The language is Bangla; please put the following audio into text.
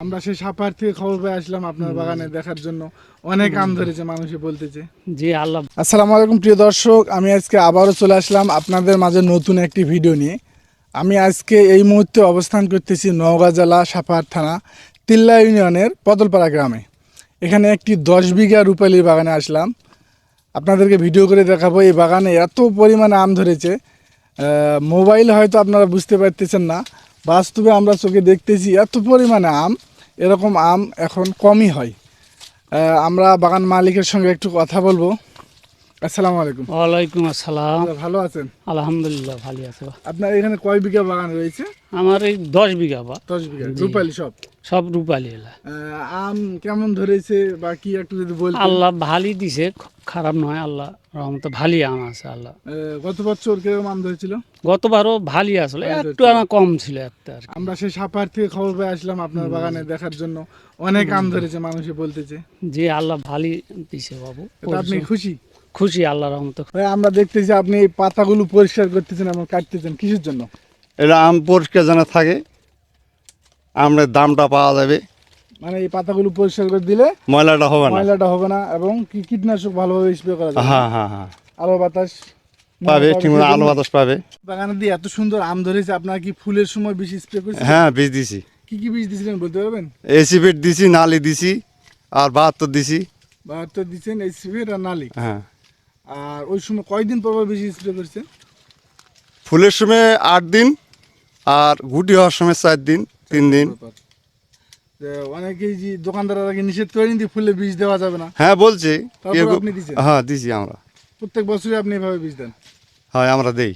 আমরা সেই সাপাহার থেকে খবর পেয়ে আসলাম আপনার বাগানে দেখার জন্য। অনেক আম ধরেছে মানুষে বলতেছে। জি আল্লাহ। আসসালামু আলাইকুম প্রিয় দর্শক, আমি আজকে আবারও চলে আসলাম আপনাদের মাঝে নতুন একটি ভিডিও নিয়ে। আমি আজকে এই মুহূর্তে অবস্থান করতেছি নওগাঁ জেলা সাপাহার থানা তিল্লা ইউনিয়নের পদলপাড়া গ্রামে। এখানে একটি 10 বিঘা রূপালী বাগানে আসলাম। আপনাদেরকে ভিডিও করে দেখাবো। এই বাগানে এত পরিমাণে আম ধরেছে, মোবাইল হয়তো আপনারা বুঝতে পারতেছেন না, বাস্তবে আমরা চোখে দেখতেছি এত পরিমাণে আম। এরকম আম এখন কমই হয়। আমরা বাগান মালিকের সঙ্গে একটু কথা বলবো। আসসালামু আলাইকুম। ওয়ালাইকুম আসসালাম। ভালো আছেন? আলহামদুলিল্লাহ ভালো আছে। আপনার এখানে কয় বিঘা বাগান রয়েছে? আমার এই 10 বিঘা বা 10 বিঘা জি। রূপালী সব? সব রূপালী এলা। আম কেমন ধরেছে বা কি একটু যদি বলতেন। আল্লাহ ভালোই দিছে, খারাপ নয়, আল্লাহ রহমতে ভালোই আম আছে। আল্লাহ গত বছর কিরকম আম ধরেছিল? গতবারও ভালোই আসলে, একটু আমার কম ছিল একটা আর কি। আমরা সেই সাপাহার থেকে খবর পেয়ে আসলাম আপনার বাগানে দেখার জন্য। অনেক আম ধরেছে মানুষে বলতেছে। জি আল্লাহ ভালোই দিছে বাবু। এটা আপনি খুশি? খুশি আল্লাহ রহমতে। ভাই, আমরা দেখতেছি আপনি এই পাতাগুলো পরিষ্কার করতেছেন এবং কাটতেছেন, কিসের জন্য? এটা আম পরিষ্কার যেন থাকে, আমরা দামটা পাওয়া যাবে, মানে এই পাতাগুলো পরিষ্কার করে দিলে ময়লাটা হবে না। ময়লাটা হবে না এবং কি কীটনাশক ভালোভাবে স্প্রে করা যাবে। হ্যাঁ হ্যাঁ হ্যাঁ, আলো বাতাস পাবে, ঠিক মতো আলো সেজন্য বাতাস পাবে। বাগানে দিয়ে এত সুন্দর আম ধরেছে, আপনার কি ফুলের সময় বেশি স্প্রে করেছেন? হ্যাঁ, বীজ দিছি, কি কি বীজ দিয়েছিলেন বলতে পারবেন? এসিপেট দিছি, নালি দিছি, আর 72 দিছি। 72 দিচ্ছেন এই সিভেট আর নালি। হ্যাঁ, আর ওই সময় কয়দিন পর পর বেশি স্প্রে করছেন? ফুলের সময় 8 দিন, আর গুটি হওয়ার সময় 4 দিন, 3 দিন। যে অনেকেই যে দোকানদাররা কি নিষেধ করে নিতে ফুলে বীজ দেওয়া যাবে না, হ্যাঁ বলছে। তারপর আপনি দিছেন? হ্যাঁ দিছি আমরা। প্রত্যেক বছরই আপনি এভাবে বীজ দেন? হয় আমরা দেই।